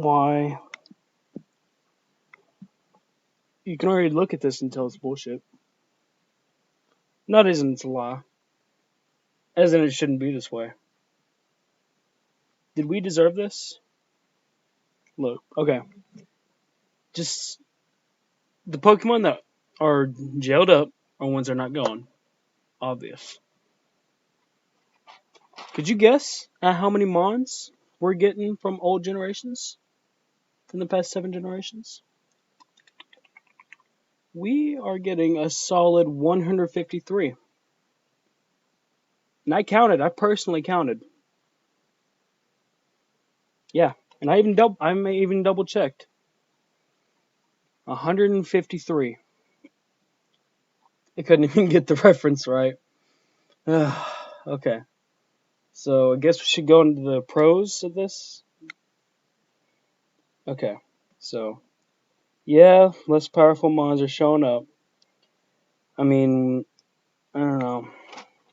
why. You can already look at this and tell it's bullshit. Not as in it's a lie. As in it shouldn't be this way. Did we deserve this? Look, okay. Just the Pokemon that are jailed up are ones that are not going. Obvious. Could you guess at how many Mons we're getting from old generations? From the past 7 generations? We are getting a solid 153. And I counted. I personally counted. Yeah, and I even double checked. 153. I couldn't even get the reference right. Okay. So I guess we should go into the pros of this. Okay. So yeah, less powerful mons are showing up. I mean, I don't know.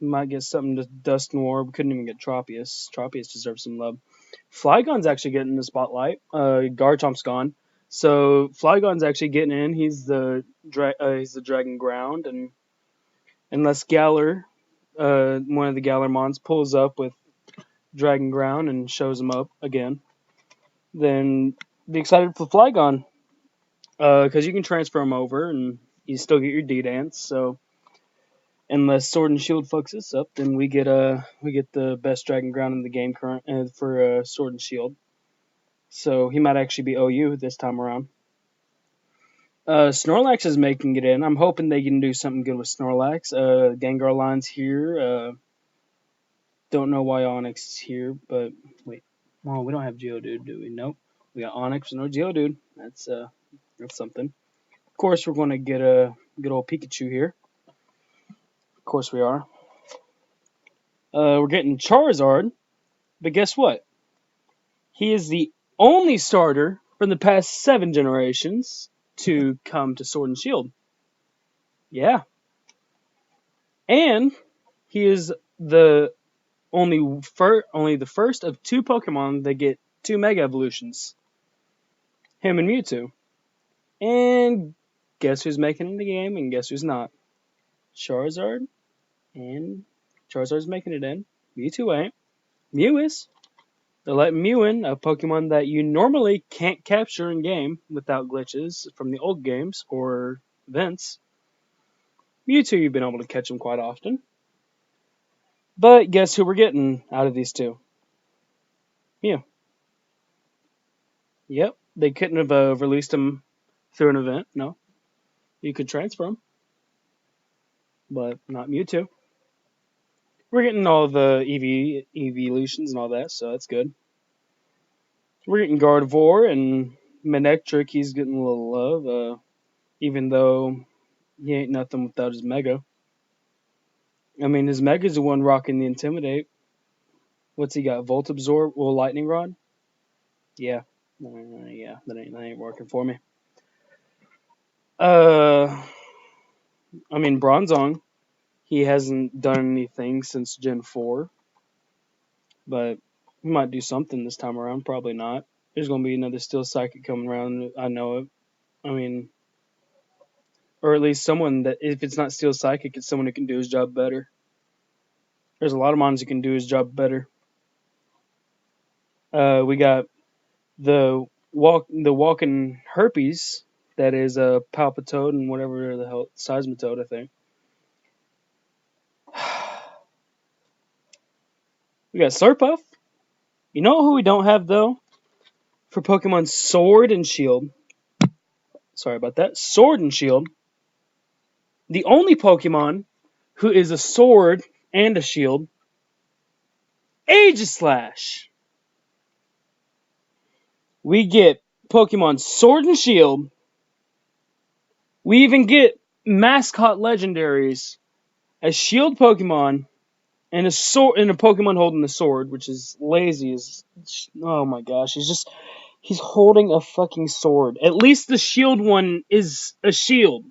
We might get something to Dust and War. We couldn't even get Tropius. Tropius deserves some love. Flygon's actually getting the spotlight. Garchomp's gone. So Flygon's actually getting in. He's the Dragon Ground, and unless Galar, one of the Galar Mons, pulls up with Dragon Ground and shows him up again, then be excited for Flygon, because you can transfer him over and you still get your D-Dance. So unless Sword and Shield fucks us up, then we get the best Dragon Ground in the game current for Sword and Shield. So he might actually be OU this time around. Snorlax is making it in. I'm hoping they can do something good with Snorlax. Gengar line's here. Don't know why Onix is here, but wait. Well, we don't have Geodude, do we? Nope. We got Onix, no Geodude. That's something. Of course, we're going to get a good old Pikachu here. Of course we are. We're getting Charizard, but guess what? He is the only starter from the past 7 generations to come to Sword and Shield. Yeah. And he is only the first of 2 Pokemon that get 2 Mega Evolutions. Him and Mewtwo. And guess who's making the game and guess who's not? Charizard. And Charizard's making it in. Mewtwo ain't. Mew is. They're letting Mew in, a Pokemon that you normally can't capture in game without glitches from the old games or events. Mewtwo, you've been able to catch him quite often. But guess who we're getting out of these 2? Mew. Yep, they couldn't have released him through an event. No, you could transfer him, but not Mewtwo. We're getting all the evolutions and all that, so that's good. We're getting Gardevoir and Manectric. He's getting a little love, even though he ain't nothing without his Mega. I mean, his Mega's the one rocking the Intimidate. What's he got? Volt Absorb? Well, Lightning Rod? Yeah. Yeah, that ain't working for me. I mean, Bronzong, he hasn't done anything since Gen 4. But he might do something this time around. Probably not. There's going to be another Steel Psychic coming around. I know it. I mean, or at least someone that, if it's not Steel Psychic, it's someone who can do his job better. There's a lot of mons who can do his job better. We got the walking herpes that is a Palpitoad and whatever the hell, Seismitoad, I think. We got Slurpuff. You know who we don't have though? For Pokemon Sword and Shield. Sorry about that. Sword and Shield. The only Pokemon who is a sword and a shield, Aegislash. We get Pokemon Sword and Shield. We even get mascot legendaries as shield Pokemon and a sword and a Pokemon holding a sword, which is lazy as oh my gosh, he's holding a fucking sword. At least the shield one is a shield.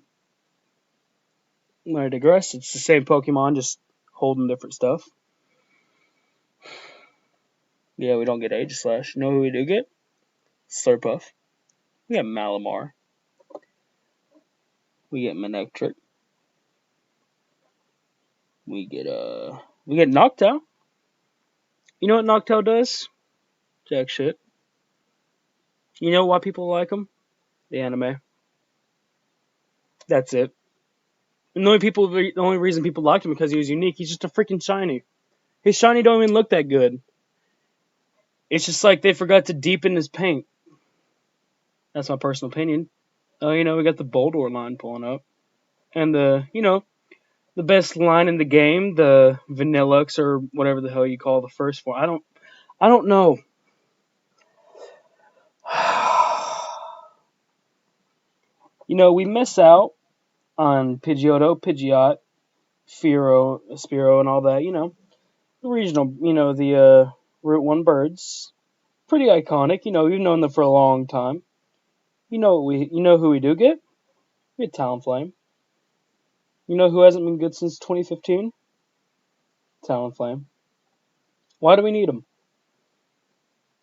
I digress. It's the same Pokemon, just holding different stuff. Yeah, we don't get Aegislash. You know who we do get? Slurpuff. We got Malamar. We get Manectric. We get Noctowl. You know what Noctowl does? Jack shit. You know why people like him? The anime. That's it. And the only reason people liked him because he was unique. He's just a freaking shiny. His shiny don't even look that good. It's just like they forgot to deepen his paint. That's my personal opinion. We got the Boldor line pulling up, and the best line in the game, the Vanillux or whatever the hell you call the first form. I don't know. We miss out on Pidgeotto, Pidgeot, Spearow, and all that. The regional. The Route One birds. Pretty iconic. We've known them for a long time. You know who we do get? We get Talonflame. You know who hasn't been good since 2015? Talonflame. Why do we need him?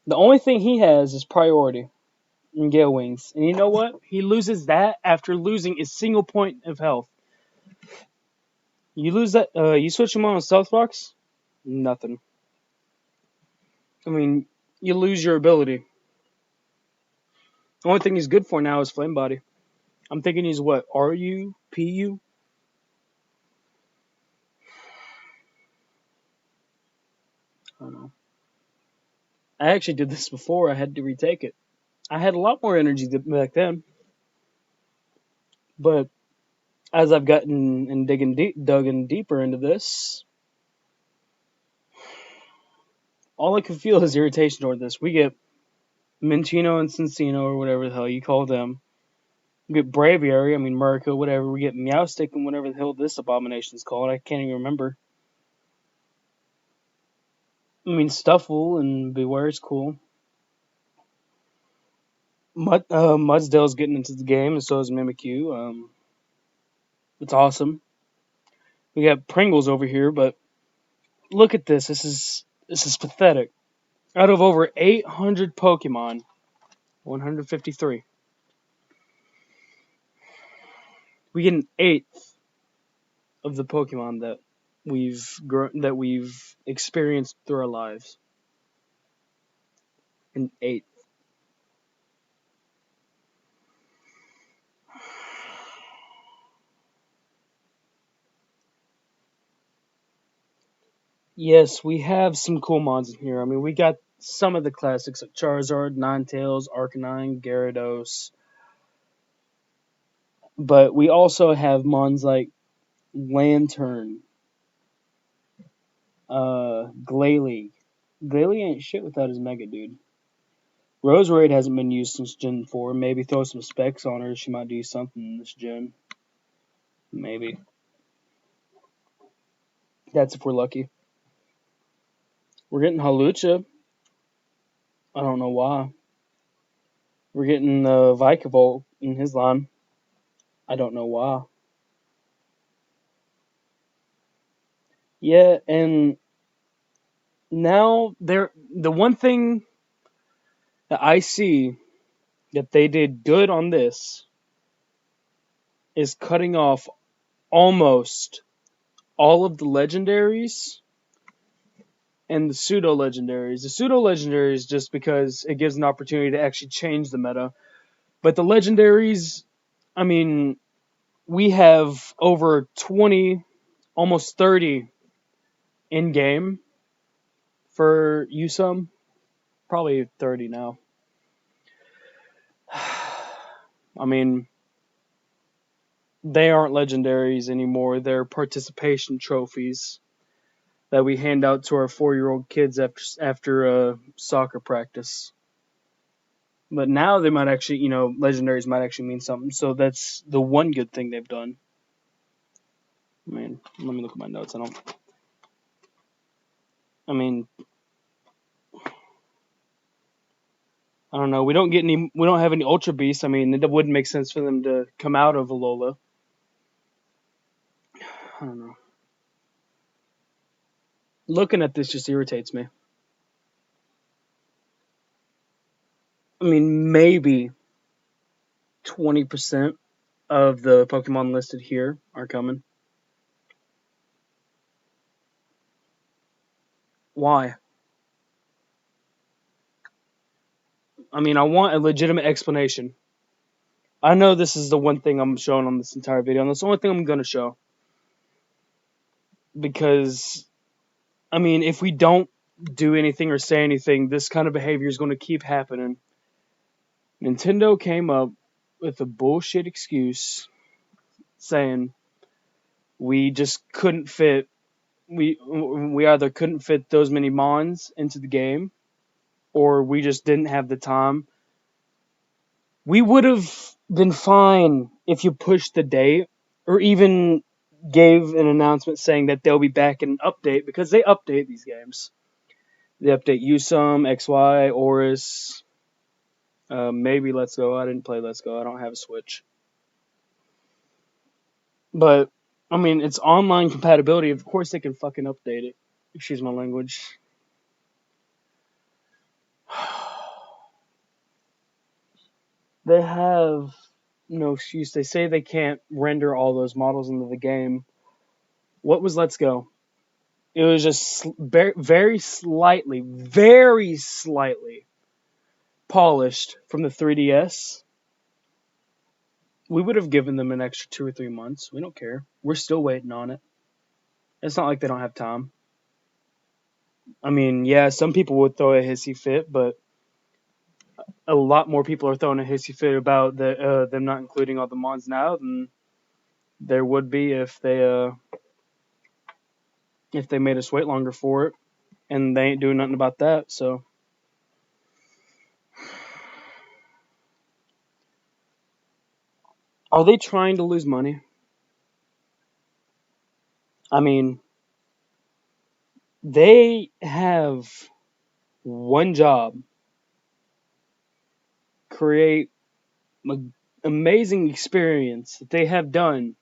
The only thing he has is priority and Gale Wings. And you know what? He loses that after losing a single point of health. You lose that, you switch him on Stealth Rocks? Nothing. I mean, you lose your ability. The only thing he's good for now is Flame Body. I'm thinking he's what? RU? PU? I don't know. I actually did this before. I had to retake it. I had a lot more energy back then. But as I've gotten and dug in deeper into this, all I can feel is irritation toward this. We get Minchino and Cincino, or whatever the hell you call them. We get Braviary, Murkill, whatever. We get Meowstic and whatever the hell this abomination's called. I can't even remember. Stuffle and Beware is cool. Mudsdale's getting into the game, and so is Mimikyu. It's awesome. We got Pringles over here, but look at this. This is pathetic. Out of over 800 Pokemon, 153. We get an eighth of the Pokemon that we've experienced through our lives. An eighth. Yes, we have some cool mods in here. We got some of the classics like Charizard, Ninetales, Arcanine, Gyarados. But we also have mons like Lantern, Glalie. Glalie ain't shit without his Mega Dude. Roserade hasn't been used since Gen 4. Maybe throw some specs on her. She might do something in this gen. Maybe. That's if we're lucky. We're getting Hawlucha. I don't know why. We're getting Vikavolt in his line. I don't know why. Yeah, and now the one thing that I see that they did good on this is cutting off almost all of the legendaries and the pseudo legendaries. The pseudo legendaries just because it gives an opportunity to actually change the meta. But the legendaries, we have over 20, almost 30 in game for USUM. Probably 30 now. They aren't legendaries anymore. They're participation trophies that we hand out to our 4-year-old kids after soccer practice. But now they might actually, legendaries might actually mean something. So that's the one good thing they've done. Let me look at my notes. I don't know. We don't have any Ultra Beasts. It wouldn't make sense for them to come out of Alola. I don't know. Looking at this just irritates me. mean, maybe 20% of the Pokemon listed here are coming. Why? I mean, I want a legitimate explanation. I know this is the one thing I'm showing on this entire video, and that's the only thing I'm going to show. Because, I mean, if we don't do anything or say anything, this kind of behavior is going to keep happening. Nintendo came up with a bullshit excuse saying we just couldn't fit, we either couldn't fit those many Mons into the game, or we just didn't have the time. We would have been fine if you pushed the date, or even gave an announcement saying that they'll be back in an update, because they update these games. They update Usum, XY, Oris, maybe Let's Go. I didn't play Let's Go. I don't have a Switch. But, I mean, it's online compatibility. Of course they can fucking update it. Excuse my language. They have no excuse. They say they can't render all those models into the game. What was Let's Go? It was just very slightly polished from the 3DS. We would have given them an extra 2 or 3 months. We don't care. We're still waiting on it. It's not like they don't have time. I mean, yeah, some people would throw a hissy fit, but a lot more people are throwing a hissy fit about them not including all the mods now than there would be if they made us wait longer for it, and they ain't doing nothing about that. So, are they trying to lose money? I mean, they have one job: create an amazing experience that they have done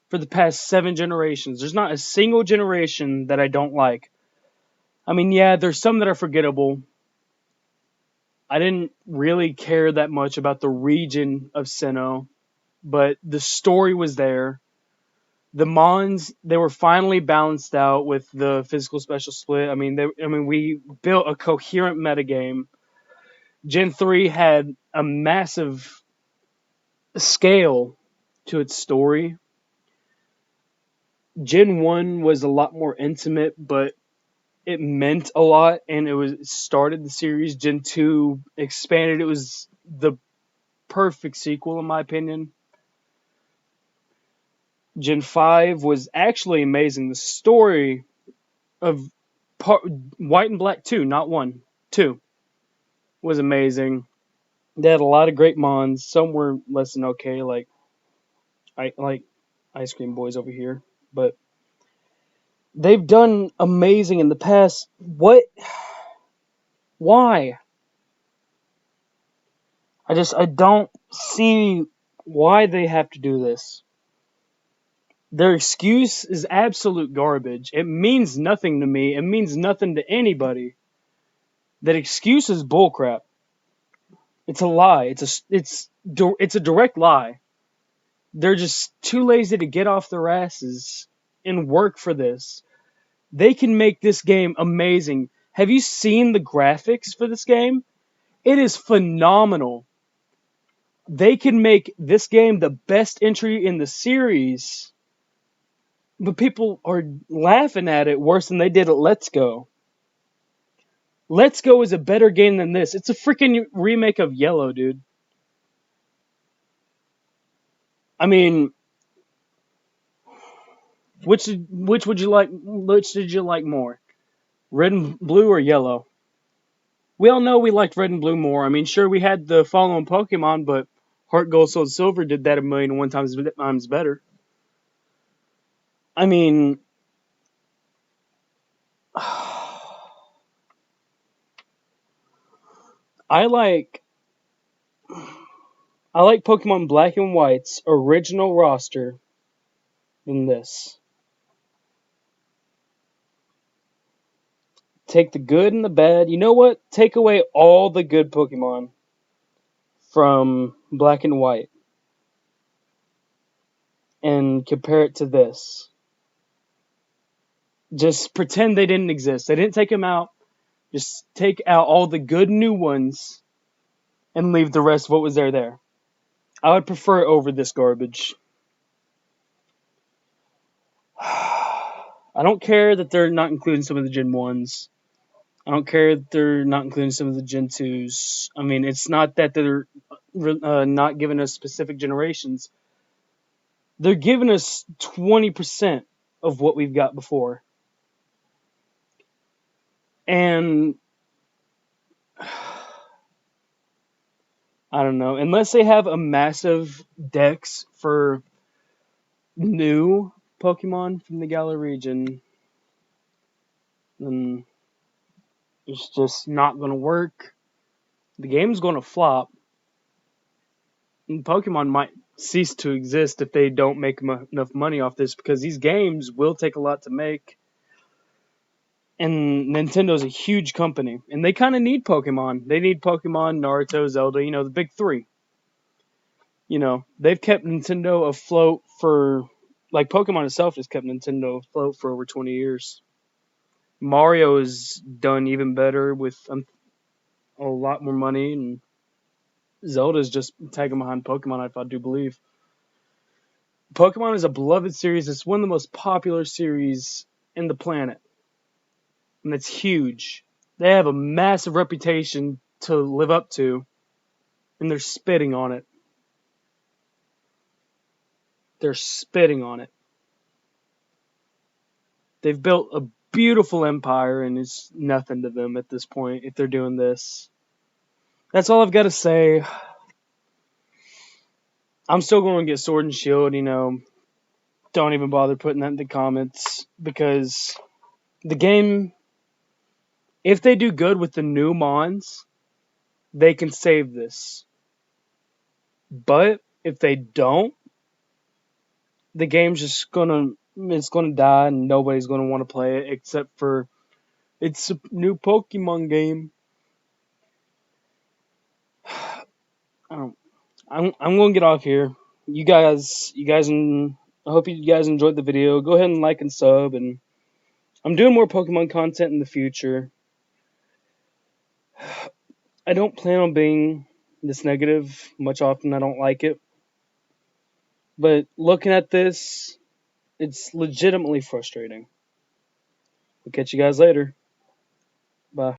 for the past 7 generations. There's not a single generation that I don't like. I mean, yeah, there's some that are forgettable. I didn't really care that much about the region of Sinnoh, but the story was there. The Mons, they were finally balanced out with the physical special split. I mean, we built a coherent metagame. Gen 3 had a massive scale to its story. Gen 1 was a lot more intimate, but it meant a lot, and it started the series. Gen 2 expanded. It was the perfect sequel, in my opinion. Gen 5 was actually amazing. The story of White and Black 2, not 1, 2, was amazing. They had a lot of great Mons. Some were less than okay, like Ice Cream Boys over here. But they've done amazing in the past. What? Why? I don't see why they have to do this. Their excuse is absolute garbage. It means nothing to me. It means nothing to anybody. That excuse is bullcrap. It's a lie. It's a direct lie. They're just too lazy to get off their asses and work for this. They can make this game amazing. Have you seen the graphics for this game? It is phenomenal. They can make this game the best entry in the series, but people are laughing at it worse than they did at Let's Go. Let's Go is a better game than this. It's a freaking remake of Yellow, dude. I mean, which would you like? Which did you like more, Red and Blue or Yellow? We all know we liked Red and Blue more. I mean, sure, we had the following Pokemon, but Heart Gold, Soul, Silver did that 1,000,001 times better. I mean, I like Pokemon Black and White's original roster than this. Take the good and the bad. You know what? Take away all the good Pokemon. from Black and White and compare it to this. Just pretend they didn't exist. They didn't take them out. Just take out all the good new ones and leave the rest of what was there. I would prefer it over this garbage. I don't care that they're not including some of the Gen 1s. I don't care that they're not including some of the Gen 2s. I mean, it's not that they're not giving us specific generations. They're giving us 20% of what we've got before. And I don't know. Unless they have a massive dex for new Pokemon from the Galar region, then it's just not going to work. The game's going to flop. And Pokemon might cease to exist if they don't make enough money off this, because these games will take a lot to make. And Nintendo's a huge company, and they kind of need Pokemon. They need Pokemon, Naruto, Zelda, the big three. They've kept Nintendo afloat for, like, Pokemon itself has kept Nintendo afloat for over 20 years. Mario has done even better with a lot more money, and Zelda's just tagging behind Pokemon, I do believe. Pokemon is a beloved series. It's one of the most popular series in the planet. And it's huge. They have a massive reputation to live up to, and they're spitting on it. They're spitting on it. They've built a beautiful empire, and it's nothing to them at this point if they're doing this. That's all I've got to say. I'm still going to get Sword and Shield, Don't even bother putting that in the comments, because the game, if they do good with the new mons, they can save this. But if they don't, the game's just gonna die, and nobody's gonna want to play it except for it's a new Pokemon game. I'm gonna get off here. You guys, I hope you guys enjoyed the video. Go ahead and like and sub, and I'm doing more Pokemon content in the future. I don't plan on being this negative much often. I don't like it. But looking at this, it's legitimately frustrating. We'll catch you guys later. Bye.